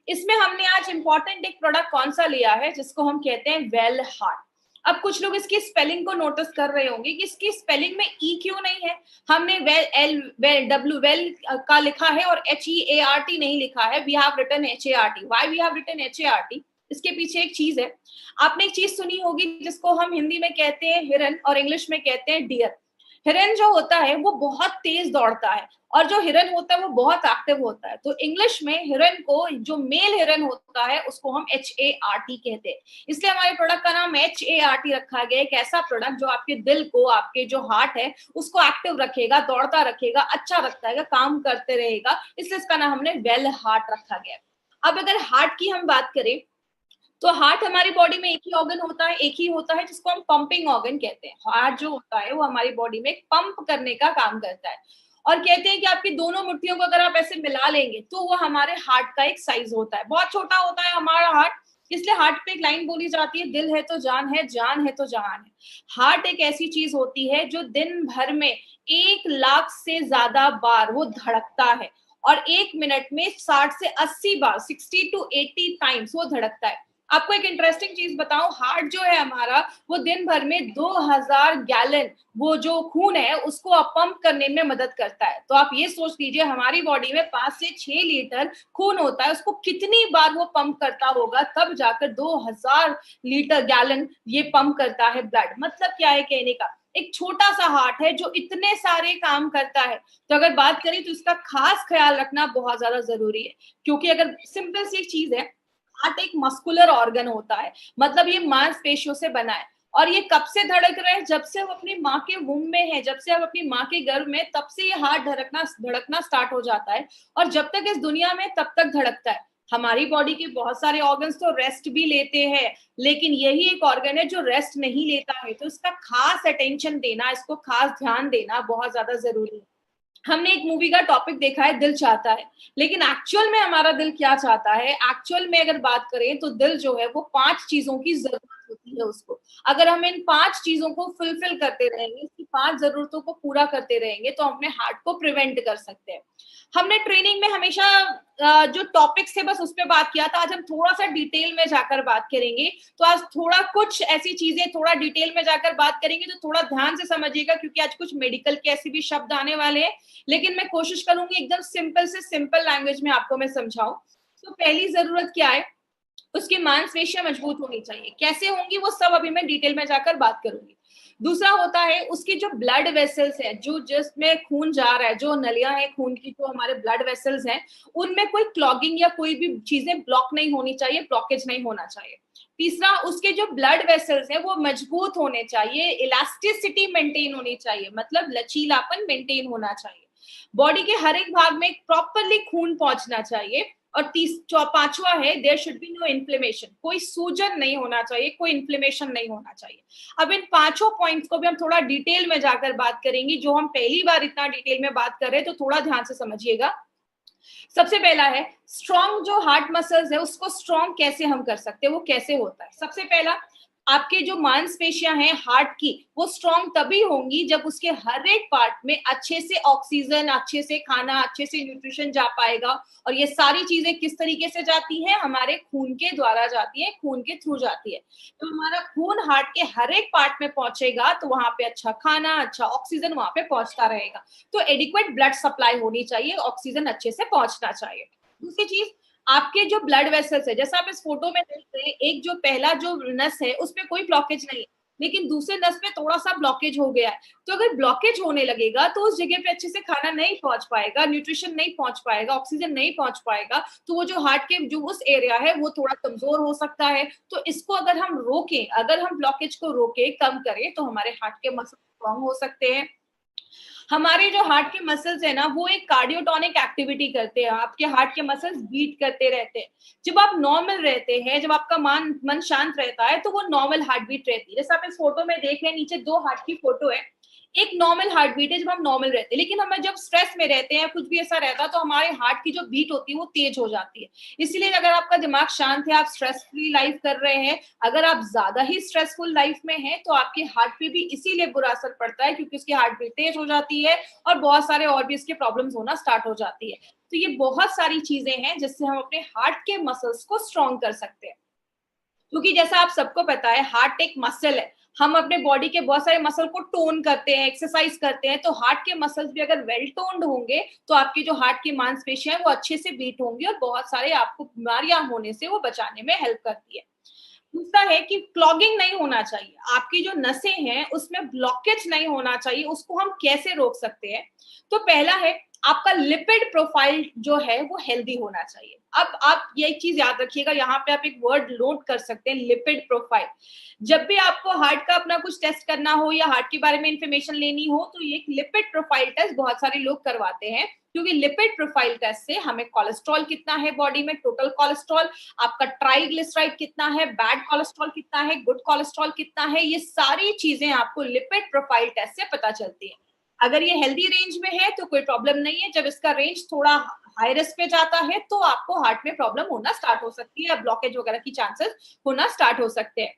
इसमें हमने आज इंपॉर्टेंट एक प्रोडक्ट कौन सा लिया है जिसको हम कहते हैं वेल हार्ट। अब कुछ लोग इसकी स्पेलिंग को नोटिस कर रहे होंगे कि इसकी स्पेलिंग में ई क्यों नहीं है। हमने वेल का लिखा है और HEART नहीं लिखा है। We have written HART। Why we have written HART? इसके पीछे एक चीज है। आपने एक चीज सुनी होगी जिसको हम हिंदी में कहते हैं हिरन और इंग्लिश में कहते हैं डियर। हिरन जो होता है वो बहुत तेज दौड़ता है और जो हिरन होता है वो बहुत एक्टिव होता है। तो इंग्लिश में हिरन को, जो मेल हिरन होता है, उसको हम HART कहते हैं। इसलिए हमारे प्रोडक्ट का नाम HART रखा गया। एक ऐसा प्रोडक्ट जो आपके दिल को, आपके जो हार्ट है उसको एक्टिव रखेगा, दौड़ता रखेगा, अच्छा रखता है, काम करते रहेगा। इसलिए इसका नाम हमने वेल हार्ट रखा गया। अब अगर हार्ट की हम बात करें तो हार्ट हमारी बॉडी में एक ही ऑर्गन होता है, एक ही होता है जिसको हम पंपिंग ऑर्गन कहते हैं। हार्ट जो होता है वो हमारी बॉडी में पंप करने का काम करता है। और कहते हैं कि आपकी दोनों मुट्ठियों को अगर आप ऐसे मिला लेंगे तो वो हमारे हार्ट का एक साइज होता है। बहुत छोटा होता है हमारा हार्ट। इसलिए हार्ट पे एक लाइन बोली जाती है, दिल है तो जान है, जान है तो जहान है। हार्ट एक ऐसी चीज होती है जो दिन भर में 1 लाख से ज्यादा बार वो धड़कता है और 1 मिनट में 60 से 80 बार, 60 to 80 टाइम्स वो धड़कता है। आपको एक इंटरेस्टिंग चीज बताऊं, हार्ट जो है हमारा वो दिन भर में 2000 गैलन वो जो खून है उसको पंप करने में मदद करता है। तो आप ये सोच लीजिए हमारी बॉडी में 5 से 6 लीटर खून होता है, उसको कितनी बार वो पंप करता होगा, तब जाकर 2000 लीटर गैलन ये पंप करता है ब्लड। मतलब क्या है कहने का, एक छोटा सा हार्ट है जो इतने सारे काम करता है। तो अगर बात करें तो इसका खास ख्याल रखना बहुत ज्यादा जरूरी है, क्योंकि अगर सिंपल सी चीज है, हार्ट एक मस्कुलर ऑर्गन होता है, मतलब ये मांसपेशियों से बना है। और ये कब से धड़क रहा है? जब से हम अपनी माँ के वुम्ब में है, जब से हम अपनी माँ के गर्भ में, तब से ये हार्ट धड़कना स्टार्ट हो जाता है और जब तक इस दुनिया में तब तक धड़कता है। हमारी बॉडी के बहुत सारे ऑर्गन्स तो रेस्ट भी लेते हैं, लेकिन यही एक ऑर्गन है जो रेस्ट नहीं लेता है। तो इसका खास अटेंशन देना, इसको खास ध्यान देना बहुत ज्यादा जरूरी है। हमने एक मूवी का टॉपिक देखा है, दिल चाहता है, लेकिन एक्चुअल में हमारा दिल क्या चाहता है? एक्चुअल में अगर बात करें तो दिल जो है वो 5 चीजों की जरूरत होती है उसको। अगर हम इन 5 चीजों को फुलफिल करते रहेंगे, इसकी 5 जरूरतों को पूरा करते रहेंगे, तो अपने हार्ट को प्रिवेंट कर सकते हैं। हमने ट्रेनिंग में हमेशा जो टॉपिक्स थे बस उस पर बात किया था। आज हम थोड़ा सा डिटेल में जाकर बात करेंगे। तो आज थोड़ा कुछ ऐसी चीजें थोड़ा डिटेल में जाकर बात करेंगे, तो थोड़ा ध्यान से समझिएगा, क्योंकि आज कुछ मेडिकल के ऐसे भी शब्द आने वाले हैं, लेकिन मैं कोशिश करूंगी एकदम सिंपल से सिंपल लैंग्वेज में आपको मैं समझाऊं। तो पहली जरूरत क्या है? उसकी मांसपेशियां मजबूत होनी चाहिए। कैसे होंगी वो सब अभी मैं डिटेल में जाकर बात करूंगी। दूसरा होता है उसकी जो ब्लड वेसल्स है, जो जिसमें खून जा रहा है, जो नलियां हैं खून की, जो हमारे ब्लड वेसल्स हैं, उनमें कोई क्लॉगिंग या कोई भी चीजें ब्लॉक नहीं होनी चाहिए, ब्लॉकेज नहीं होना चाहिए। तीसरा, उसके जो ब्लड वेसल्स हैं वो मजबूत होने चाहिए, इलास्टिसिटी मेंटेन होनी चाहिए, मतलब लचीलापन मेंटेन होना चाहिए। बॉडी के हर एक भाग में प्रॉपरली खून पहुंचना चाहिए। और पांचवा है, there should be no inflammation, कोई सूजन नहीं होना चाहिए, कोई इन्फ्लेमेशन नहीं होना चाहिए। अब इन पांचों पॉइंट्स को भी हम थोड़ा डिटेल में जाकर बात करेंगे, जो हम पहली बार इतना डिटेल में बात कर रहे हैं, तो थोड़ा ध्यान से समझिएगा। सबसे पहला है स्ट्रॉन्ग, जो हार्ट मसल्स है उसको स्ट्रॉन्ग कैसे हम कर सकते हैं, वो कैसे होता है? सबसे पहला, आपके जो मांसपेशियां हैं हार्ट की, वो स्ट्रॉन्ग तभी होंगी जब उसके हर एक पार्ट में अच्छे से ऑक्सीजन, अच्छे से खाना, अच्छे से न्यूट्रिशन जा पाएगा। और ये सारी चीजें किस तरीके से जाती हैं? हमारे खून के द्वारा जाती है, खून के थ्रू जाती है। तो हमारा खून हार्ट के हर एक पार्ट में पहुंचेगा तो वहां पे अच्छा खाना, अच्छा ऑक्सीजन वहां पे पहुंचता रहेगा। तो एडिक्वेट ब्लड सप्लाई होनी चाहिए, ऑक्सीजन अच्छे से पहुंचना चाहिए। दूसरी चीज, आपके जो ब्लड वेसल्स है, जैसा आप इस फोटो में देख रहे हैं, एक जो पहला जो नस है उसमें कोई ब्लॉकेज नहीं है, लेकिन दूसरे नस में थोड़ा सा ब्लॉकेज हो गया है। तो अगर ब्लॉकेज होने लगेगा तो उस जगह पे अच्छे से खाना नहीं पहुंच पाएगा, न्यूट्रिशन नहीं पहुंच पाएगा, ऑक्सीजन नहीं पहुंच पाएगा, तो वो जो हार्ट के जो उस एरिया है वो थोड़ा कमजोर हो सकता है। तो इसको अगर हम रोकें, अगर हम ब्लॉकेज को रोके, कम करें, तो हमारे हार्ट के मसल स्ट्रॉन्ग हो सकते हैं। हमारे जो हार्ट के मसल्स है ना, वो एक कार्डियोटोनिक एक्टिविटी करते हैं, आपके हार्ट के मसल्स बीट करते रहते हैं। जब आप नॉर्मल रहते हैं, जब आपका मन शांत रहता है, तो वो नॉर्मल हार्ट बीट रहती है। जैसे आप इस फोटो में देख रहे हैं, नीचे 2 हार्ट की फोटो है। एक नॉर्मल हार्ट बीट है जब हम नॉर्मल रहते हैं, लेकिन हमें जब स्ट्रेस में रहते हैं, कुछ भी ऐसा रहता है, तो हमारे हार्ट की जो बीट होती है वो तेज हो जाती है। इसीलिए अगर आपका दिमाग शांत है, आप स्ट्रेस फ्री लाइफ कर रहे हैं, अगर आप ज्यादा ही स्ट्रेसफुल लाइफ में हैं, तो आपके हार्ट पे भी इसीलिए बुरा असर पड़ता है, क्योंकि उसकी हार्ट बीट तेज हो जाती है और बहुत सारे और भी इसके प्रॉब्लम्स होना स्टार्ट हो जाती है। तो ये बहुत सारी चीजें हैं जिससे हम अपने हार्ट के मसल्स को स्ट्रॉन्ग कर सकते हैं। क्योंकि जैसा आप सबको पता है, हार्ट एक मसल है। हम अपने बॉडी के बहुत सारे मसल को टोन करते हैं, एक्सरसाइज करते हैं, तो हार्ट के मसल्स भी अगर वेल टोन्ड होंगे, तो आपकी जो हार्ट की मांसपेशियां हैं वो अच्छे से बीट होंगी और बहुत सारे आपको बीमारियां होने से वो बचाने में हेल्प करती है। दूसरा है कि क्लॉगिंग नहीं होना चाहिए, आपकी जो नसें हैं उसमें ब्लॉकेज नहीं होना चाहिए। उसको हम कैसे रोक सकते हैं? तो पहला है, आपका लिपिड प्रोफाइल जो है वो हेल्दी होना चाहिए। अब आप ये एक चीज याद रखिएगा, यहाँ पे आप एक वर्ड नोट कर सकते हैं, लिपिड प्रोफाइल। जब भी आपको हार्ट का अपना कुछ टेस्ट करना हो या हार्ट के बारे में इंफॉर्मेशन लेनी हो, तो ये एक लिपिड प्रोफाइल टेस्ट बहुत सारे लोग करवाते हैं, क्योंकि लिपिड प्रोफाइल टेस्ट से हमें कोलेस्ट्रॉल कितना है बॉडी में, टोटल कोलेस्ट्रॉल, आपका ट्राइग्लिसराइड कितना है, बैड कोलेस्ट्रॉल कितना है, गुड कोलेस्ट्रॉल कितना है, ये सारी चीजें आपको लिपिड प्रोफाइल टेस्ट से पता चलती है। अगर ये हेल्दी रेंज में है तो कोई प्रॉब्लम नहीं है, जब इसका रेंज थोड़ा हाई रिस्क पे जाता है तो आपको हार्ट में प्रॉब्लम होना स्टार्ट हो सकती है, ब्लॉकेज वगैरह की चांसेस होना स्टार्ट हो सकते हैं।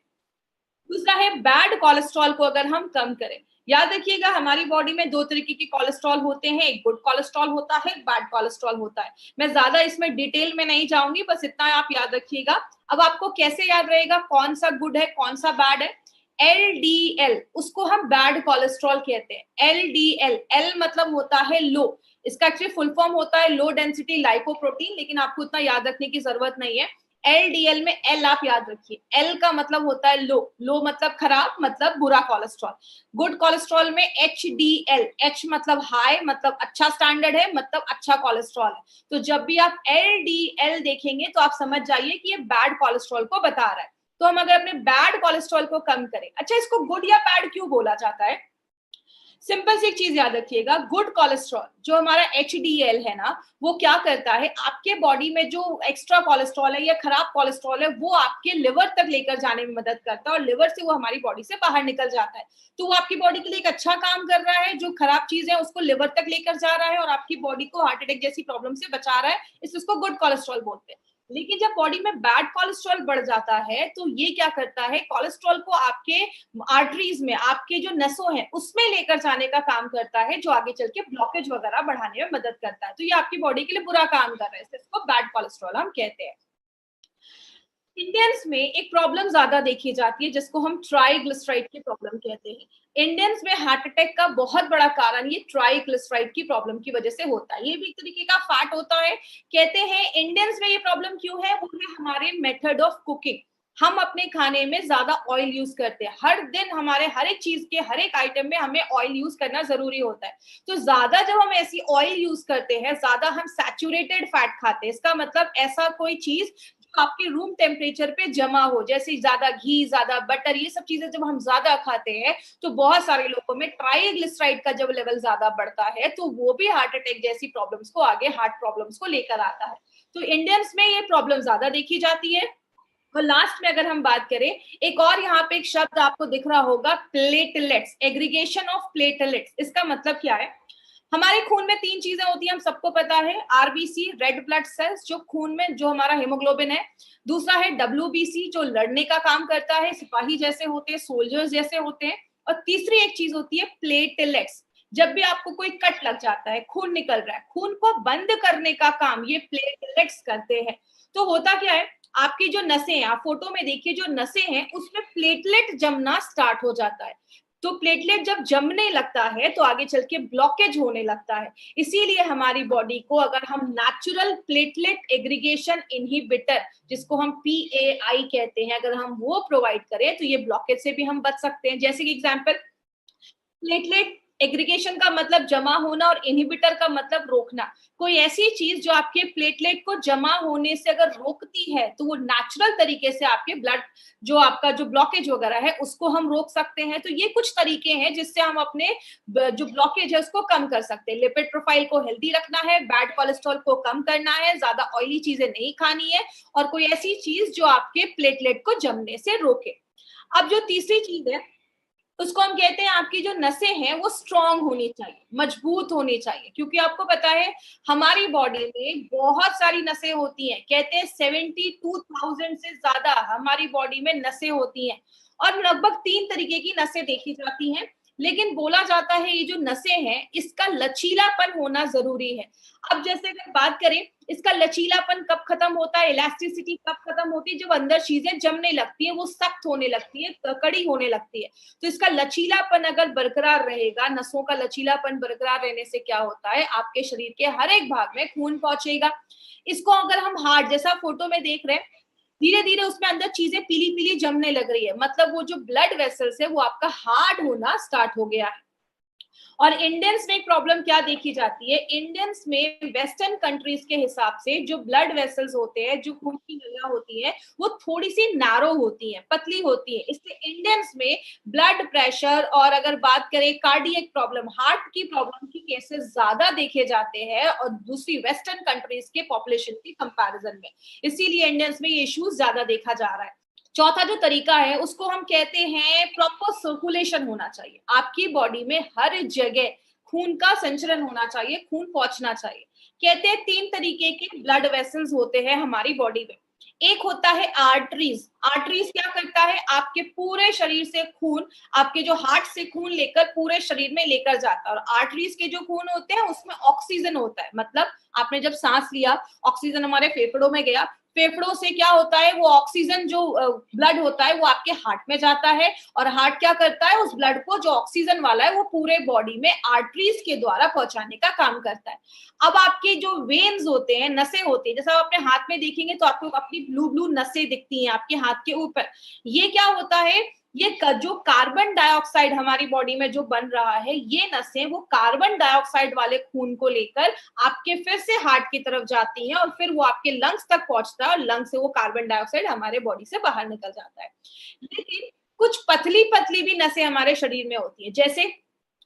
दूसरा है, बैड कोलेस्ट्रॉल को अगर हम कम करें। याद रखिएगा, हमारी बॉडी में दो तरीके के कोलेस्ट्रॉल होते हैं, एक गुड कोलेस्ट्रॉल होता है, एक बैड कोलेस्ट्रॉल होता है। मैं ज्यादा इसमें डिटेल में नहीं जाऊंगी, बस इतना आप याद रखिएगा। अब आपको कैसे याद रहेगा कौन सा गुड है कौन सा बैड है? एलडीएल, उसको हम बैड कोलेस्ट्रॉल कहते हैं। एलडीएल, एल मतलब होता है लो, इसका एक्चुअली फुल फॉर्म होता है लो डेंसिटी लाइपोप्रोटीन, लेकिन आपको उतना याद रखने की जरूरत नहीं है। एलडीएल में एल आप याद रखिए, एल का मतलब होता है लो, लो मतलब खराब, मतलब बुरा कोलेस्ट्रॉल। गुड कोलेस्ट्रॉल में एचडीएल, एच मतलब हाई, मतलब अच्छा स्टैंडर्ड है, मतलब अच्छा कोलेस्ट्रॉल है। तो जब भी आप एलडीएल देखेंगे तो आप समझ जाइए कि ये बैड कोलेस्ट्रॉल को बता रहा है। तो हम अगर अपने बैड कोलेस्ट्रॉल को कम करें, अच्छा इसको गुड या बैड क्यों बोला जाता है? सिंपल सी एक चीज याद रखिएगा, गुड कोलेस्ट्रॉल जो हमारा एचडीएल है ना, वो क्या करता है, आपके बॉडी में जो एक्स्ट्रा कोलेस्ट्रॉल है या खराब कोलेस्ट्रॉल है, वो आपके लिवर तक लेकर जाने में मदद करता है और लिवर से वो हमारी बॉडी से बाहर निकल जाता है। तो वो आपकी बॉडी के लिए एक अच्छा काम कर रहा है, जो खराब चीज है उसको लिवर तक लेकर जा रहा है और आपकी बॉडी को हार्ट अटैक जैसी प्रॉब्लम से बचा रहा है, इसलिए उसको गुड कोलेस्ट्रॉल बोलते हैं। लेकिन जब बॉडी में बैड कोलेस्ट्रॉल बढ़ जाता है, तो ये क्या करता है, कोलेस्ट्रॉल को आपके आर्टरीज में, आपके जो नसों हैं उसमें लेकर जाने का काम करता है, जो आगे चल के ब्लॉकेज वगैरह बढ़ाने में मदद करता है। तो ये आपकी बॉडी के लिए बुरा काम कर रहा है, इसको बैड कोलेस्ट्रॉल हम कहते हैं। इंडियंस में एक प्रॉब्लम ज्यादा देखी जाती है जिसको हम ट्राइग्लिसराइड की प्रॉब्लम कहते हैं। इंडियंस में हार्ट अटैक का बहुत बड़ा कारण ये ट्राइग्लिसराइड की प्रॉब्लम की वजह से होता है। ये भी एक तरीके का फैट होता है। कहते हैं इंडियंस में ये प्रॉब्लम क्यों है, वो है हमारे मेथड ऑफ कुकिंग। हम अपने खाने में ज्यादा ऑयल यूज करते हैं, हर दिन हमारे हर एक चीज के हर एक आइटम में हमें ऑयल यूज करना जरूरी होता है। तो ज्यादा जब हम ऐसी ऑयल यूज करते हैं, ज्यादा हम सैचुरेटेड फैट खाते हैं, इसका मतलब ऐसा कोई चीज आपके रूम टेम्परेचर पे जमा हो, जैसे ज्यादा घी, ज्यादा बटर, ये सब चीजें जब हम ज्यादा खाते हैं तो बहुत सारे लोगों में ट्राइग्लिसराइड का जब लेवल ज्यादा बढ़ता है तो वो भी हार्ट अटैक जैसी प्रॉब्लम्स को, आगे हार्ट प्रॉब्लम्स को लेकर आता है। तो इंडियंस में ये प्रॉब्लम ज्यादा देखी जाती है। और लास्ट में अगर हम बात करें, एक और यहाँ पे एक शब्द आपको दिख रहा होगा, प्लेटलेट्स, एग्रीगेशन ऑफ प्लेटलेट्स। इसका मतलब क्या है? हमारे खून में तीन चीजें होती हैं, हम सबको पता है, आरबीसी, रेड ब्लड सेल्स, जो खून में जो हमारा हेमोग्लोबिन है। दूसरा है डब्ल्यूबीसी, जो लड़ने का काम करता है, सिपाही जैसे होते हैं, सोल्जर्स जैसे होते हैं। और तीसरी एक चीज होती है प्लेटलेट्स। जब भी आपको कोई कट लग जाता है, खून निकल रहा है, खून को बंद करने का काम ये प्लेटलेट्स करते हैं। तो होता क्या है, आपकी जो नसें हैं, आप फोटो में देखिए, जो नसें हैं उसमें प्लेटलेट जमना स्टार्ट हो जाता है। तो प्लेटलेट जब जमने लगता है तो आगे चल के ब्लॉकेज होने लगता है। इसीलिए हमारी बॉडी को अगर हम नेचुरल प्लेटलेट एग्रीगेशन इनहिबिटर, जिसको हम PAI कहते हैं, अगर हम वो प्रोवाइड करें तो ये ब्लॉकेज से भी हम बच सकते हैं। जैसे कि एग्जांपल, प्लेटलेट एग्रीगेशन का मतलब जमा होना और इनहिबिटर का मतलब रोकना। कोई ऐसी चीज जो आपके प्लेटलेट को जमा होने से अगर रोकती है तो वो नेचुरल तरीके से आपके ब्लड, जो आपका जो ब्लॉकेज वगैरह है, उसको हम रोक सकते हैं। तो ये कुछ तरीके हैं जिससे हम अपने जो ब्लॉकेज है उसको कम कर सकते हैं। लिपिड प्रोफाइल को हेल्दी रखना है, बैड कोलेस्ट्रॉल को कम करना है, ज्यादा ऑयली चीजें नहीं खानी है, और कोई ऐसी चीज जो आपके प्लेटलेट को जमने से रोके। अब जो तीसरी चीज है, उसको हम कहते हैं आपकी जो नसें हैं वो स्ट्रांग होनी चाहिए, मजबूत होनी चाहिए, क्योंकि आपको पता है हमारी बॉडी में बहुत सारी नसें होती हैं। कहते हैं 72,000 से ज्यादा हमारी बॉडी में नसें होती हैं और लगभग 3 तरीके की नसें देखी जाती हैं। लेकिन बोला जाता है ये जो नसें हैं इसका लचीलापन होना जरूरी है। अब जैसे अगर बात करें इसका लचीलापन कब खत्म होता है, इलास्टिसिटी कब खत्म होती है, जब अंदर चीजें जमने लगती है, वो सख्त होने लगती है, कड़ी होने लगती है। तो इसका लचीलापन अगर बरकरार रहेगा, नसों का लचीलापन बरकरार रहने से क्या होता है, आपके शरीर के हर एक भाग में खून पहुंचेगा। इसको अगर हम हार्ट जैसा फोटो में देख रहे हैं, धीरे धीरे उसमें अंदर चीजें पीली पीली जमने लग रही है, मतलब वो जो ब्लड वेसल्स है वो आपका हार्ड होना स्टार्ट हो गया है। और इंडियंस में एक प्रॉब्लम क्या देखी जाती है, इंडियंस में वेस्टर्न कंट्रीज के हिसाब से जो ब्लड वेसल्स होते हैं, जो खून की नलियां होती है, वो थोड़ी सी नैरो होती है, पतली होती है। इसलिए इंडियंस में ब्लड प्रेशर और अगर बात करें कार्डियक प्रॉब्लम, हार्ट की प्रॉब्लम की केसेस ज्यादा देखे जाते हैं और दूसरी वेस्टर्न कंट्रीज के पॉपुलेशन की कंपैरिजन में। इसीलिए इंडियंस में ये इश्यूज ज्यादा देखा जा रहा है। चौथा जो तरीका है उसको हम कहते हैं प्रॉपर सर्कुलेशन होना चाहिए। आपकी बॉडी में हर जगह खून का संचरण होना चाहिए, खून पहुंचना चाहिए। कहते हैं 3 तरीके के ब्लड वेसल्स होते हैं हमारी बॉडी में। एक होता है आर्टरीज। आर्टरीज क्या करता है, आपके पूरे शरीर से खून, आपके जो हार्ट से खून लेकर पूरे शरीर में लेकर जाता है। और आर्टरीज के जो खून होते हैं उसमें ऑक्सीजन होता है, मतलब आपने जब सांस लिया ऑक्सीजन हमारे फेफड़ों में गया, फेफड़ों से क्या होता है, वो ऑक्सीजन जो ब्लड होता है वो आपके हार्ट में जाता है और हार्ट क्या करता है, उस ब्लड को जो ऑक्सीजन वाला है वो पूरे बॉडी में आर्टरीज के द्वारा पहुंचाने का काम करता है। अब आपके जो वेन्स होते हैं, नसें होती है, जैसा आप अपने हाथ में देखेंगे तो आपको अपनी ब्लू ब्लू नसें दिखती हैं आपके हाथ के ऊपर। ये क्या होता है, ये जो कार्बन डाइऑक्साइड हमारी बॉडी में जो बन रहा है, ये नसें वो कार्बन डाइऑक्साइड वाले खून को लेकर आपके फिर से हार्ट की तरफ जाती हैं और फिर वो आपके लंग्स तक पहुंचता है और लंग्स से वो कार्बन डाइऑक्साइड हमारे बॉडी से बाहर निकल जाता है। लेकिन कुछ पतली पतली भी नसें हमारे शरीर में होती है, जैसे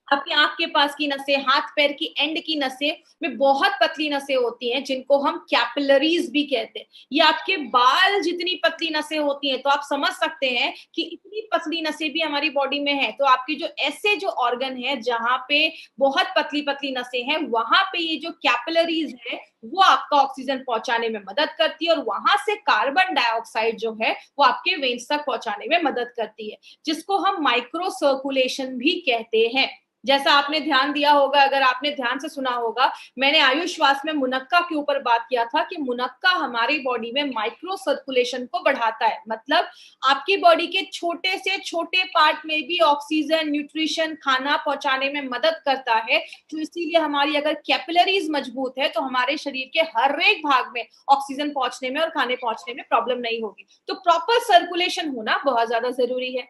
आपकी आंख के पास की नसें, हाथ पैर की एंड की नसें में बहुत पतली नसें होती हैं जिनको हम कैपिलरीज भी कहते हैं। ये आपके बाल जितनी पतली नसें होती हैं, तो आप समझ सकते हैं कि इतनी पतली नसें भी हमारी बॉडी में है। तो आपकी जो ऐसे जो ऑर्गन है जहां पे बहुत पतली पतली नसें हैं, वहां पे ये जो कैपिलरीज है वो आपका ऑक्सीजन पहुंचाने में मदद करती है और वहां से कार्बन डाइऑक्साइड जो है वो आपके वेन्स तक पहुंचाने में मदद करती है, जिसको हम माइक्रो सर्कुलेशन भी कहते हैं। जैसा आपने ध्यान दिया होगा, अगर आपने ध्यान से सुना होगा, मैंने आयुष श्वास में मुनक्का के ऊपर बात किया था कि मुनक्का हमारी बॉडी में माइक्रो सर्कुलेशन को बढ़ाता है, मतलब आपकी बॉडी के छोटे से छोटे पार्ट में भी ऑक्सीजन, न्यूट्रिशन, खाना पहुंचाने में मदद करता है। तो इसीलिए हमारी अगर कैपिलरीज मजबूत है तो हमारे शरीर के हर एक भाग में ऑक्सीजन पहुंचने में और खाने पहुंचने में प्रॉब्लम नहीं होगी। तो प्रॉपर सर्कुलेशन होना बहुत ज्यादा जरूरी है।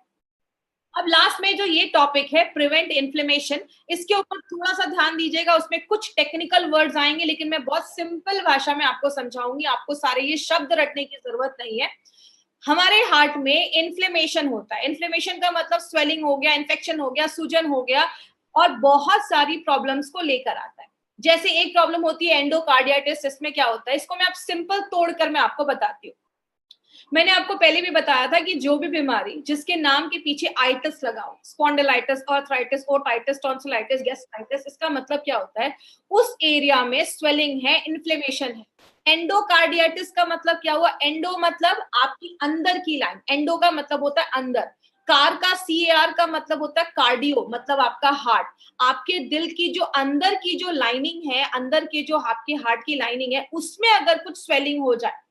अब लास्ट में जो ये टॉपिक है प्रिवेंट इन्फ्लेमेशन, इसके ऊपर थोड़ा सा ध्यान दीजिएगा। उसमें कुछ टेक्निकल वर्ड्स आएंगे लेकिन मैं बहुत सिंपल भाषा में आपको समझाऊंगी, आपको सारे ये शब्द रटने की जरूरत नहीं है। हमारे हार्ट में इन्फ्लेमेशन होता है, इन्फ्लेमेशन का मतलब स्वेलिंग हो गया, इन्फेक्शन हो गया, सूजन हो गया और बहुत सारी प्रॉब्लम्स को लेकर आता है। जैसे एक प्रॉब्लम होती है एंडोकार्डियाटिस, इसमें क्या होता है, इसको मैं आप सिंपल तोड़कर मैं आपको बताती हूँ। मैंने आपको पहले भी बताया था कि जो भी बीमारी जिसके नाम के पीछे आइटिस लगा हो, spondylitis, arthritis, otitis, tonsillitis, gastritis, इसका मतलब क्या होता है, उस एरिया में स्वेलिंग है, इन्फ्लेमेशन है। एंडोकार्डियाटिस का मतलब क्या हुआ, एंडो मतलब आपकी अंदर की लाइन, एंडो का मतलब होता है अंदर, कार का CAR का मतलब होता है कार्डियो, मतलब आपका हार्ट। आपके दिल की जो अंदर की जो लाइनिंग है, अंदर के जो आपके हार्ट की लाइनिंग है, उसमें अगर कुछ स्वेलिंग हो जाए,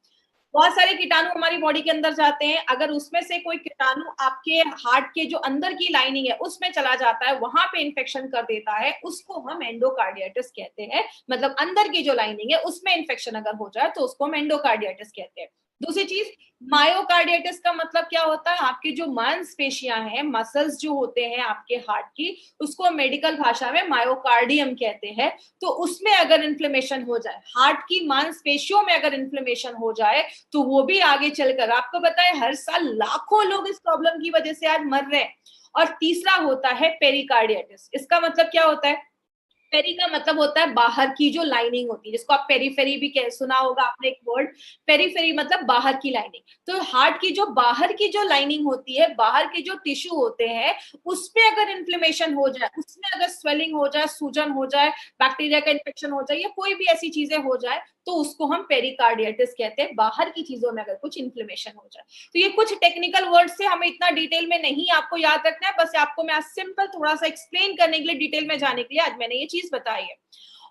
बहुत सारे कीटाणु हमारी बॉडी के अंदर जाते हैं, अगर उसमें से कोई कीटाणु आपके हार्ट के जो अंदर की लाइनिंग है उसमें चला जाता है, वहां पे इन्फेक्शन कर देता है, उसको हम एंडोकार्डियाटिस कहते हैं। मतलब अंदर की जो लाइनिंग है उसमें इन्फेक्शन अगर हो जाए तो उसको हम एंडोकार्डियाटिस कहते हैं। दूसरी चीज, मायोकार्डियाटिस का मतलब क्या होता है, आपकी जो मांसपेशियां हैं, मसल्स जो होते हैं आपके हार्ट की, उसको मेडिकल भाषा में मायोकार्डियम कहते हैं। तो उसमें अगर इन्फ्लेमेशन हो जाए, हार्ट की मांसपेशियों में अगर इन्फ्लेमेशन हो जाए, तो वो भी आगे चलकर, आपको पता है हर साल लाखों लोग इस प्रॉब्लम की वजह से आज मर रहे हैं। और तीसरा होता है पेरिकार्डियाटिस, इसका मतलब क्या होता है, पेरी का मतलब होता है बाहर की जो लाइनिंग होती है, जिसको आप पेरीफेरी भी कह सुना होगा आपने एक वर्ड। पेरीफेरी मतलब बाहर की लाइनिंग। तो हार्ट की जो बाहर की जो लाइनिंग होती है, बाहर के जो टिश्यू होते हैं, उस पे अगर इन्फ्लेमेशन हो जाए, उसमें अगर स्वेलिंग हो जाए, सूजन हो जाए, बैक्टीरिया का इन्फेक्शन हो जाए या कोई भी ऐसी चीजें हो जाए, तो उसको हम पेरिकार्डियटिस कहते हैं, बाहर की चीजों में अगर कुछ इन्फ्लेमेशन हो जाए। तो ये कुछ टेक्निकल वर्ड्स से हमें इतना डिटेल में नहीं आपको याद रखना है, बस आपको मैं सिंपल थोड़ा सा एक्सप्लेन करने के लिए, डिटेल में जाने के लिए आज मैंने ये चीज बताई है।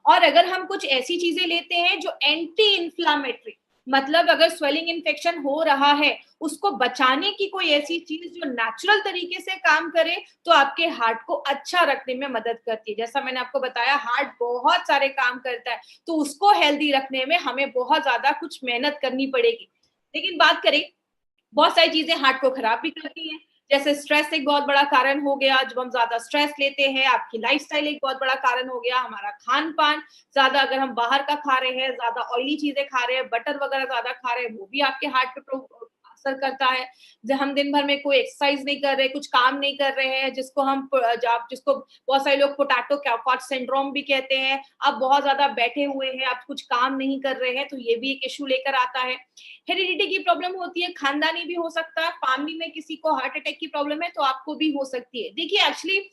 और अगर हम कुछ ऐसी चीजें लेते हैं जो एंटी इंफ्लामेटरी, मतलब अगर स्वेलिंग इन्फेक्शन हो रहा है, उसको बचाने की कोई ऐसी चीज जो नेचुरल तरीके से काम करे, तो आपके हार्ट को अच्छा रखने में मदद करती है। जैसा मैंने आपको बताया, हार्ट बहुत सारे काम करता है, तो उसको हेल्दी रखने में हमें बहुत ज्यादा कुछ मेहनत करनी पड़ेगी। लेकिन बात करें, बहुत सारी चीजें हार्ट को खराब भी करती हैं। जैसे स्ट्रेस एक बहुत बड़ा कारण हो गया, जब हम ज्यादा स्ट्रेस लेते हैं, आपकी लाइफस्टाइल एक बहुत बड़ा कारण हो गया, हमारा खान पान ज्यादा अगर हम बाहर का खा रहे हैं, ज्यादा ऑयली चीजें खा रहे हैं, बटर वगैरह ज्यादा खा रहे हैं, वो भी आपके हार्ट पे असर करता है। जब हम दिन भर में कोई एक्सरसाइज नहीं कर रहे, कुछ काम नहीं कर रहे हैं, जिसको बहुत सारे लोग पोटैटो कैफॉट सिंड्रोम भी कहते हैं, आप बहुत ज्यादा बैठे हुए हैं, आप कुछ काम नहीं कर रहे हैं, तो ये भी एक इशू लेकर आता है। हेरिडिटी की प्रॉब्लम होती है, खानदानी भी हो सकता है, फैमिली में किसी को हार्ट अटैक की प्रॉब्लम है तो आपको भी हो सकती है। देखिए एक्चुअली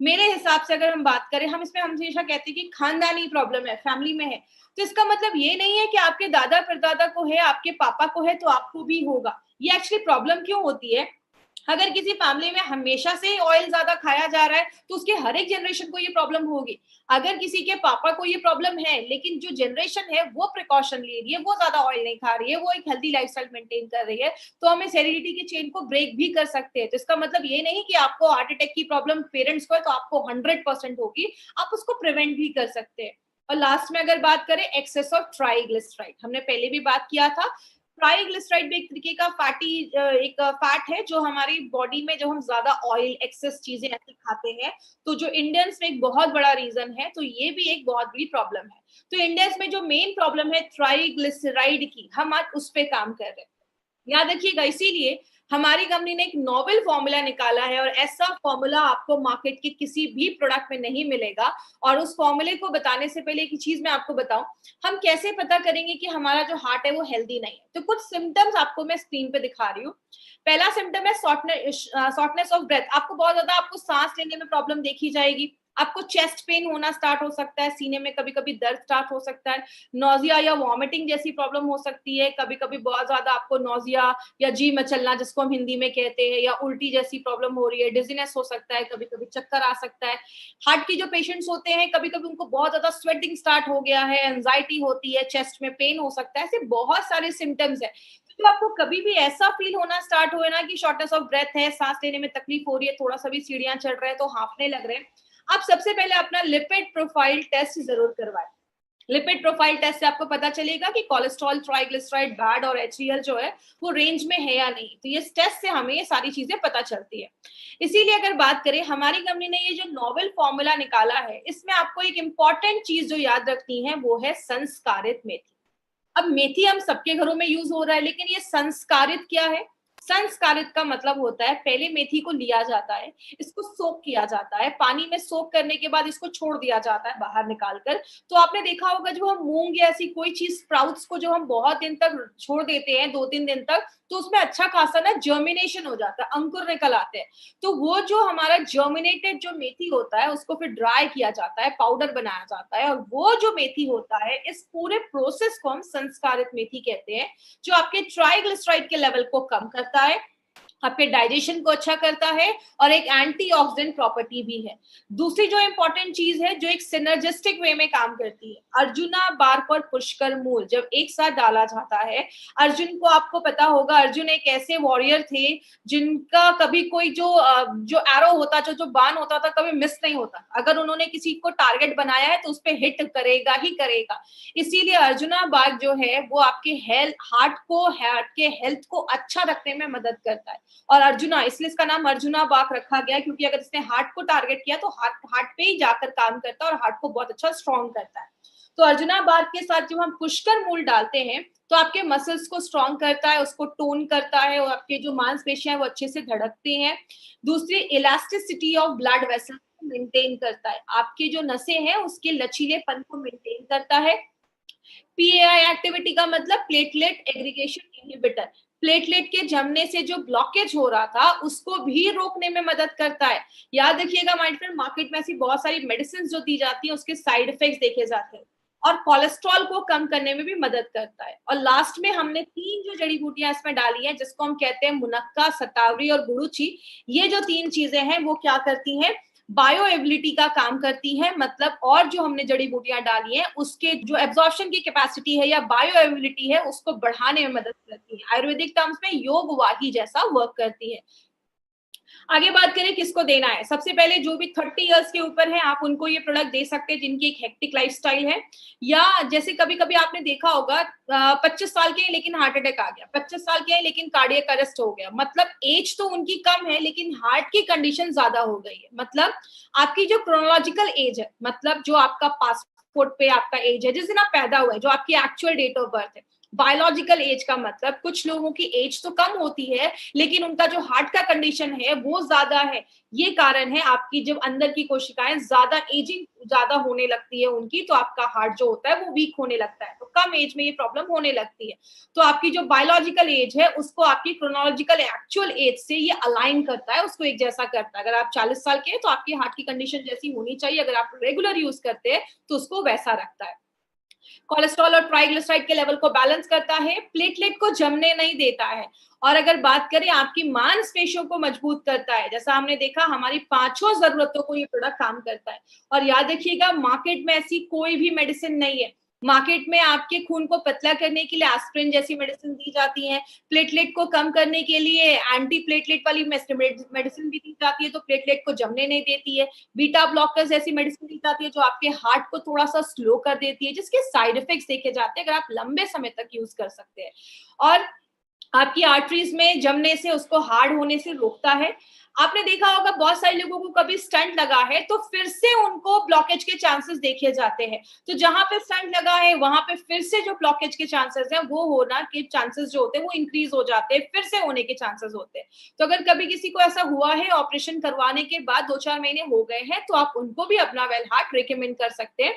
मेरे हिसाब से अगर हम बात करें, हम इसमें हमेशा कहते हैं कि खानदानी प्रॉब्लम है, फैमिली में है, तो इसका मतलब ये नहीं है कि आपके दादा परदादा को है, आपके पापा को है तो आपको भी होगा। ये एक्चुअली प्रॉब्लम क्यों होती है, अगर किसी फैमिली में हमेशा से ऑयल ज्यादा खाया जा रहा है तो उसके हर एक जनरेशन को ये प्रॉब्लम होगी। अगर किसी के पापा को ये प्रॉब्लम है, लेकिन जो जनरेशन है वो प्रिकॉशन ले रही है, वो ज्यादा ऑयल नहीं खा रही है, वो एक हेल्दी लाइफस्टाइल मेंटेन कर रही है, तो हम इस हेरिडिटी की चेन को ब्रेक भी कर सकते हैं। तो इसका मतलब ये नहीं कि आपको हार्ट अटैक की प्रॉब्लम पेरेंट्स को है तो आपको 100% होगी, आप उसको प्रिवेंट भी कर सकते हैं। और लास्ट में अगर बात करें एक्सेस ऑफ ट्राइग्लिसराइड, हमने पहले भी बात किया था। ट्राइग्लिसराइड भी एक तरीके का एक फैट है जो हमारी बॉडी में, जब हम ज्यादा ऑयल एक्सेस चीजें ऐसी खाते हैं, तो जो इंडियंस में एक बहुत बड़ा रीजन है, तो ये भी एक बहुत बड़ी प्रॉब्लम है। तो इंडियंस में जो मेन प्रॉब्लम है ट्राइग्लिसराइड की, हम आज उस पे काम कर रहे हैं। याद रखिएगा, इसीलिए हमारी कंपनी ने एक नोवेल फॉर्मूला निकाला है, और ऐसा फॉर्मूला आपको मार्केट के किसी भी प्रोडक्ट में नहीं मिलेगा। और उस फॉर्मूले को बताने से पहले एक चीज मैं आपको बताऊं, हम कैसे पता करेंगे कि हमारा जो हार्ट है वो हेल्दी नहीं है। तो कुछ सिम्टम्स आपको मैं स्क्रीन पे दिखा रही हूँ। पहला सिम्टम है शॉर्टनेस ऑफ ब्रेथ, आपको बहुत ज्यादा आपको सांस लेने में प्रॉब्लम देखी जाएगी, आपको चेस्ट पेन होना स्टार्ट हो सकता है, सीने में कभी कभी दर्द स्टार्ट हो सकता है, नोजिया या वॉमिटिंग जैसी प्रॉब्लम हो सकती है, कभी कभी बहुत ज्यादा आपको नोजिया या जी मचलना जिसको हम हिंदी में कहते हैं, या उल्टी जैसी प्रॉब्लम हो रही है, डिजीनेस हो सकता है, कभी कभी चक्कर आ सकता है। हार्ट की जो पेशेंट्स होते हैं, कभी कभी उनको बहुत ज्यादा स्वेटिंग स्टार्ट हो गया है, एंजाइटी होती है, चेस्ट में पेन हो सकता है, ऐसे बहुत सारे सिम्टम्स है। तो आपको कभी भी ऐसा फील होना स्टार्ट हो ना कि शॉर्टनेस ऑफ ब्रेथ है, सांस लेने में तकलीफ हो रही है, थोड़ा सा भी सीढ़ियां चढ़ रहे हैं तो हांफने लग रहे हैं, आप सबसे पहले अपना लिपिड प्रोफाइल टेस्ट जरूर करवाएं। लिपिड प्रोफाइल टेस्ट से आपको पता चलेगा कि कोलेस्ट्रॉल, ट्राइग्लिसराइड, बैड और एचडीएल जो है वो रेंज में है या नहीं। तो ये टेस्ट से हमें ये सारी चीजें पता चलती है। इसीलिए अगर बात करें, हमारी कंपनी ने ये जो नोवेल फॉर्मूला निकाला है, इसमें आपको एक इंपॉर्टेंट चीज जो याद रखनी है वो है संस्कारित मेथी। अब मेथी हम सबके घरों में यूज हो रहा है, लेकिन ये संस्कारित क्या है? संस्कारित का मतलब होता है पहले मेथी को लिया जाता है, इसको सोक किया जाता है, पानी में सोक करने के बाद इसको छोड़ दिया जाता है बाहर निकालकर। तो आपने देखा होगा जब हम मूंग या ऐसी कोई चीज स्प्राउट्स को जो हम बहुत दिन तक छोड़ देते हैं, 2-3 दिन तक, तो उसमें अच्छा खासा ना जर्मिनेशन हो जाता है, अंकुर निकल आते हैं। तो वो जो हमारा जर्मिनेटेड जो मेथी होता है उसको फिर ड्राई किया जाता है, पाउडर बनाया जाता है, और वो जो मेथी होता है, इस पूरे प्रोसेस को हम संस्कारित मेथी कहते हैं, जो आपके ट्राइग्लिसराइड के लेवल को कम करता है, आपके डाइजेशन को अच्छा करता है, और एक एंटीऑक्सीडेंट प्रॉपर्टी भी है। दूसरी जो इंपॉर्टेंट चीज है, जो एक सिनर्जिस्टिक वे में काम करती है, अर्जुना बार्क और पुष्कर मूल जब एक साथ डाला जाता है, अर्जुन को आपको पता होगा, अर्जुन एक ऐसे वॉरियर थे जिनका कभी कोई जो एरो होता, जो बाण होता था, कभी मिस नहीं होता। अगर उन्होंने किसी को टारगेट बनाया है तो उस पर हिट करेगा ही करेगा। इसीलिए अर्जुना बाग जो है वो आपके हार्ट के हेल्थ को अच्छा रखने में मदद करता है। और अर्जुना, इसलिए इसका नाम अर्जुना बाग रखा गया, क्योंकि अगर इसने हार्ट को टारगेट किया तो हार्ट पे ही जाकर काम करता है और हार्ट को बहुत अच्छा स्ट्रॉन्ग करता है। तो अर्जुना बाग के साथ जब हम पुष्कर मूल डालते हैं तो आपके मसल्स को स्ट्रॉन्ग करता है, उसको टोन करता है, और आपके जो मांसपेशियां वो अच्छे से धड़कती हैं। दूसरी, इलास्टिसिटी ऑफ ब्लड वेसल को मेंटेन करता है, आपके जो नसें हैं उसके लचीलेपन को मेंटेन करता है। पीएआई एक्टिविटी का मतलब प्लेटलेट एग्रीगेशन इनहिबिटर, प्लेटलेट के जमने से जो ब्लॉकेज हो रहा था उसको भी रोकने में मदद करता है। याद रखिएगा माय फ्रेंड, मार्केट में ऐसी बहुत सारी मेडिसिन जो दी जाती है उसके साइड इफेक्ट्स देखे जाते हैं, और कोलेस्ट्रॉल को कम करने में भी मदद करता है। और लास्ट में हमने 3 जो जड़ी बूटियां इसमें डाली हैं जिसको हम कहते हैं मुनक्का, सतावरी और गुड़ुचि, ये जो 3 चीजें हैं वो क्या करती हैं, बायो एबिलिटी का काम करती है। मतलब और जो हमने जड़ी बूटियां डाली हैं उसके जो एब्जॉर्प्शन की कैपेसिटी है या बायो एबिलिटी है उसको बढ़ाने में मदद करती है। आयुर्वेदिक टर्म्स में योग वाही जैसा वर्क करती है। आगे बात करें किसको देना है, सबसे पहले जो भी 30 इयर्स के ऊपर है आप उनको ये प्रोडक्ट दे सकते हैं जिनकी एक हेक्टिक लाइफस्टाइल है, या जैसे कभी कभी आपने देखा होगा 25 साल के हैं लेकिन हार्ट अटैक आ गया, 25 साल के हैं लेकिन कार्डियक अरेस्ट हो गया, मतलब एज तो उनकी कम है लेकिन हार्ट की कंडीशन ज्यादा हो गई है। मतलब आपकी जो क्रोनोलॉजिकल एज है, मतलब जो आपका पासपोर्ट पे आपका एज है जिस दिन आप पैदा हुए, जो आपकी एक्चुअल डेट ऑफ बर्थ है। बायोलॉजिकल एज का मतलब कुछ लोगों की एज तो कम होती है लेकिन उनका जो हार्ट का कंडीशन है वो ज्यादा है। ये कारण है, आपकी जब अंदर की कोशिकाएं ज्यादा एजिंग ज्यादा होने लगती है उनकी, तो आपका हार्ट जो होता है वो वीक होने लगता है, तो कम एज में ये प्रॉब्लम होने लगती है। तो आपकी जो बायोलॉजिकल एज है उसको आपकी क्रोनोलॉजिकल एक्चुअल एज से ये अलाइन करता है, उसको एक जैसा करता है। अगर आप 40 साल के हैं तो आपकी हार्ट की कंडीशन जैसी होनी चाहिए, अगर आप रेगुलर यूज करते हैं तो उसको वैसा रखता है। कोलेस्ट्रॉल और ट्राइग्लिसराइड के लेवल को बैलेंस करता है, प्लेटलेट को जमने नहीं देता है, और अगर बात करें आपकी मांसपेशियों को मजबूत करता है। जैसा हमने देखा हमारी 5 जरूरतों को ये प्रोडक्ट काम करता है। और याद रखिएगा मार्केट में ऐसी कोई भी मेडिसिन नहीं है, मार्केट में आपके खून को पतला करने के लिए एस्पिरिन जैसी मेडिसिन दी जाती है, प्लेटलेट को कम करने के लिए एंटी प्लेटलेट वाली मेडिसिन भी दी जाती है तो प्लेटलेट को जमने नहीं देती है, बीटा ब्लॉकर्स ऐसी मेडिसिन दी जाती है जो आपके हार्ट को थोड़ा सा स्लो कर देती है, जिसके साइड इफेक्ट्स देखे जाते हैं अगर आप लंबे समय तक यूज कर सकते हैं। और आपकी आर्टरीज में जमने से उसको हार्ड होने से रोकता है। आपने देखा होगा बहुत सारे लोगों को कभी स्टंट लगा है तो फिर से उनको ब्लॉकेज के चांसेस देखे जाते हैं, तो जहां पे स्टंट लगा है वहां पे फिर से जो ब्लॉकेज के चांसेस हैं वो होना के चांसेस जो होते हैं वो इंक्रीज हो जाते हैं, फिर से होने के चांसेस होते हैं। तो अगर कभी किसी को ऐसा हुआ है ऑपरेशन करवाने के बाद 2-4 महीने हो गए हैं तो आप उनको भी अपना वेल हार्ट रिकमेंड कर सकते हैं।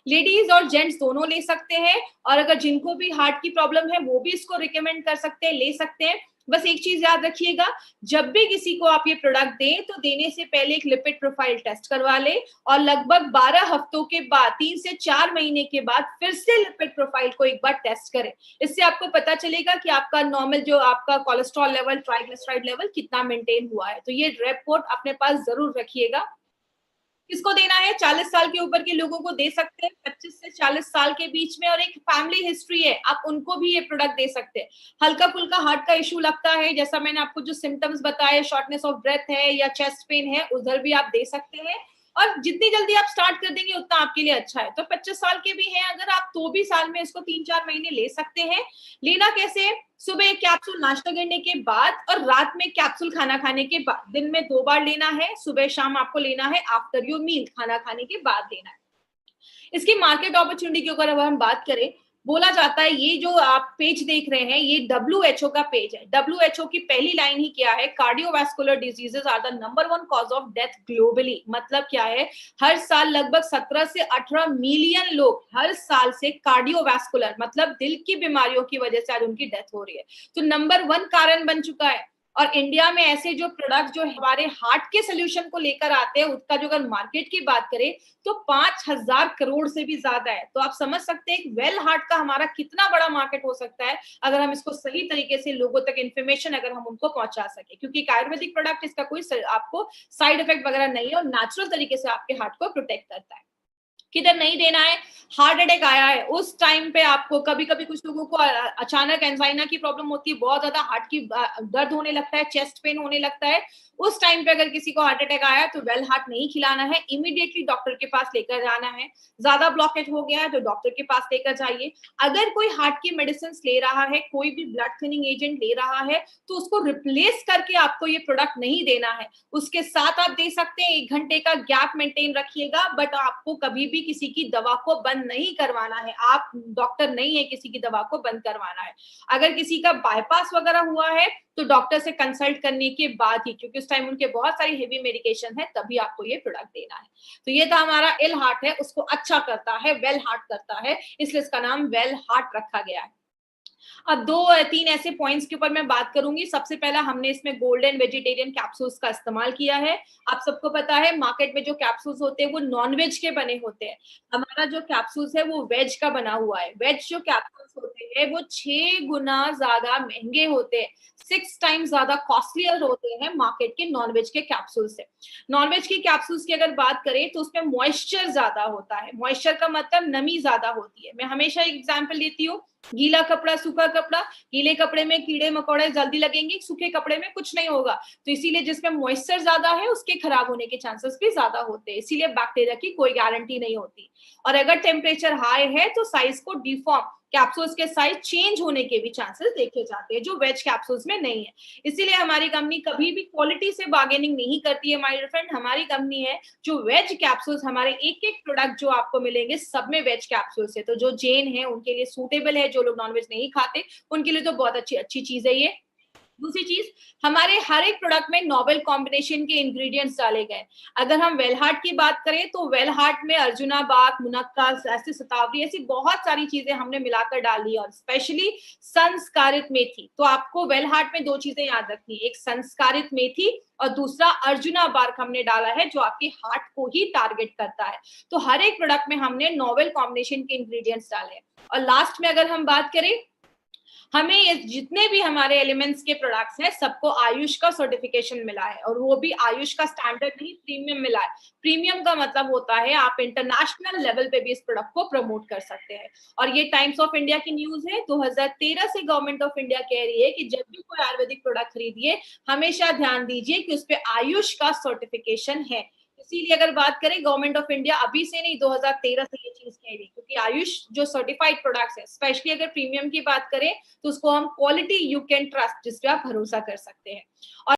लेडीज और जेंट्स दोनों ले सकते हैं, और अगर जिनको भी हार्ट की प्रॉब्लम है वो भी इसको रिकमेंड कर सकते हैं, ले सकते हैं। बस एक चीज याद रखिएगा, जब भी किसी को आप ये प्रोडक्ट दें तो देने से पहले एक लिपिड प्रोफाइल टेस्ट करवा ले, और लगभग 12 हफ्तों के बाद 3 से 4 महीने के बाद फिर से लिपिड प्रोफाइल को एक बार टेस्ट करें। इससे आपको पता चलेगा कि आपका नॉर्मल जो आपका कोलेस्ट्रॉल लेवल, ट्राइग्लिसराइड लेवल कितना मेंटेन हुआ है। तो ये रिपोर्ट अपने पास जरूर रखिएगा। किसको देना है, 40 साल के ऊपर के लोगों को दे सकते हैं, 25 से 40 साल के बीच में और एक फैमिली हिस्ट्री है आप उनको भी ये प्रोडक्ट दे सकते हैं। हल्का फुल्का हार्ट का इशू लगता है, जैसा मैंने आपको जो सिम्टम्स बताए, शॉर्टनेस ऑफ ब्रेथ है या चेस्ट पेन है, उधर भी आप दे सकते हैं। और जितनी जल्दी आप स्टार्ट कर देंगे उतना आपके लिए अच्छा है। तो 25 साल के भी हैं अगर आप तो भी साल में इसको 3-4 महीने ले सकते हैं। लेना कैसे, सुबह एक कैप्सूल नाश्ता करने के बाद और रात में कैप्सूल खाना खाने के बाद, दिन में 2 बार लेना है, सुबह शाम आपको लेना है, आफ्टर योर मील खाना खाने के बाद लेना है। इसकी मार्केट अपॉर्चुनिटी की अगर हम बात करें, बोला जाता है ये जो आप पेज देख रहे हैं ये WHO का पेज है। WHO की पहली लाइन ही क्या है, cardiovascular diseases are the number 1 cause of death globally. मतलब क्या है, हर साल लगभग 17 से 18 मिलियन लोग हर साल से कार्डियोवास्कुलर मतलब दिल की बीमारियों की वजह से आज उनकी डेथ हो रही है। तो नंबर 1 कारण बन चुका है। और इंडिया में ऐसे जो प्रोडक्ट जो हमारे हार्ट के सोल्यूशन को लेकर आते हैं उसका जो अगर मार्केट की बात करें तो 5,000 करोड़ से भी ज्यादा है। तो आप समझ सकते हैं वेल हार्ट का हमारा कितना बड़ा मार्केट हो सकता है अगर हम इसको सही तरीके से लोगों तक इन्फॉर्मेशन अगर हम उनको पहुंचा सके, क्योंकि एक आयुर्वेदिक प्रोडक्ट इसका कोई आपको साइड इफेक्ट वगैरह नहीं है और नेचुरल तरीके से आपके हार्ट को प्रोटेक्ट करता है। किधर नहीं देना है, हार्ट अटैक आया है उस टाइम पे आपको, कभी कभी कुछ लोगों को अचानक एंजाइना की प्रॉब्लम होती है, बहुत ज्यादा हार्ट की दर्द होने लगता है, चेस्ट पेन होने लगता है, उस टाइम पे अगर किसी को हार्ट अटैक आया है तो वेल हार्ट नहीं खिलाना है, इमीडिएटली डॉक्टर के पास लेकर जाना है। ज्यादा ब्लॉकेज हो गया है तो डॉक्टर के पास लेकर जाइए। अगर कोई हार्ट की मेडिसिन ले रहा है, कोई भी ब्लड थिनिंग एजेंट ले रहा है तो उसको रिप्लेस करके आपको ये प्रोडक्ट नहीं देना है। उसके साथ आप दे सकते हैं, 1 घंटे का गैप मेंटेन रखिएगा, बट आपको कभी भी भी किसी की दवा को बंद नहीं करवाना है, आप डॉक्टर नहीं है किसी की दवा को बंद करवाना है। अगर किसी का बाईपास वगैरह हुआ है तो डॉक्टर से कंसल्ट करने के बाद ही, क्योंकि उस टाइम उनके बहुत सारी हेवी मेडिकेशन है, तभी आपको ये प्रोडक्ट देना है। तो ये था हमारा इल हार्ट है, उसको अच्छा करता है, वेल हार्ट करता है, इसलिए इसका नाम वेल हार्ट रखा गया है। अब 2-3 ऐसे पॉइंट्स के ऊपर मैं बात करूंगी। सबसे पहला, हमने इसमें गोल्डन वेजिटेरियन कैप्सूल्स का इस्तेमाल किया है। आप सबको पता है मार्केट में जो कैप्सूल्स होते हैं वो नॉन वेज के बने होते हैं। हमारा जो कैप्सूल्स है वो वेज का बना हुआ है। वेज जो कैप्सूल्स होते हैं वो 6 गुना ज्यादा महंगे होते हैं, 6 टाइम्स ज्यादा कॉस्टलियर होते हैं मार्केट के नॉन वेज के कैप्सूल से। नॉन वेज की कैप्सूल्स की अगर बात करें तो उसमें मॉइस्चर ज्यादा होता है। मॉइस्चर का मतलब नमी ज्यादा होती है। मैं हमेशा एक एग्जांपल देती हूँ, गीला कपड़ा, सूखा कपड़ा। गीले कपड़े में कीड़े मकोड़े जल्दी लगेंगे, सूखे कपड़े में कुछ नहीं होगा। तो इसीलिए जिसमें मॉइस्चर ज्यादा है उसके खराब होने के चांसेस भी ज्यादा होते हैं, इसीलिए बैक्टीरिया की कोई गारंटी नहीं होती। और अगर टेम्परेचर हाई है तो साइज को डिफॉर्म, कैप्सूल्स के साइज चेंज होने के भी चांसेस देखे जाते हैं, जो वेज कैप्सूल्स में नहीं है। इसीलिए हमारी कंपनी कभी भी क्वालिटी से बार्गेनिंग नहीं करती है। माय डियर फ्रेंड, हमारी कंपनी है जो वेज कैप्सूल्स, हमारे एक एक प्रोडक्ट जो आपको मिलेंगे सब में वेज कैप्सूल्स है। तो जो जैन है उनके लिए सूटेबल है, जो लोग नॉनवेज नहीं खाते उनके लिए तो बहुत अच्छी अच्छी चीज है ये। दूसरी चीज, हमारे हर एक प्रोडक्ट में नोवेल कॉम्बिनेशन के इंग्रेडिएंट्स डाले गए। अगर हम वेलहार्ट की बात करें तो वेलहार्ट में अर्जुना बाग, मुनक्का, ऐसी शतावरी, ऐसी बहुत सारी चीजें हमने मिलाकर डाली, और स्पेशली संस्कारित मेथी। तो आपको वेलहार्ट में 2 चीजें याद रखनी है, एक संस्कारित मेथी और दूसरा अर्जुना बार्क हमने डाला है, जो आपके हार्ट को ही टारगेट करता है। तो हर एक प्रोडक्ट में हमने नोवेल कॉम्बिनेशन के इंग्रेडिएंट्स डाले हैं। और लास्ट में अगर हम बात करें, हमें ये जितने भी हमारे एलिमेंट्स के प्रोडक्ट्स हैं सबको आयुष का सर्टिफिकेशन मिला है, और वो भी आयुष का स्टैंडर्ड नहीं, प्रीमियम मिला है। प्रीमियम का मतलब होता है आप इंटरनेशनल लेवल पे भी इस प्रोडक्ट को प्रमोट कर सकते हैं। और ये टाइम्स ऑफ इंडिया की न्यूज है, 2013 से गवर्नमेंट ऑफ इंडिया कह रही है कि जब भी कोई आयुर्वेदिक प्रोडक्ट खरीदिए हमेशा ध्यान दीजिए कि उस पर आयुष का सर्टिफिकेशन है। इसीलिए अगर बात करें, गवर्नमेंट ऑफ इंडिया अभी से नहीं 2013 से ये चीज कह रही, क्योंकि आयुष जो सर्टिफाइड प्रोडक्ट्स है, स्पेशली अगर प्रीमियम की बात करें तो उसको हम क्वालिटी यू कैन ट्रस्ट, जिस पे आप भरोसा कर सकते हैं। और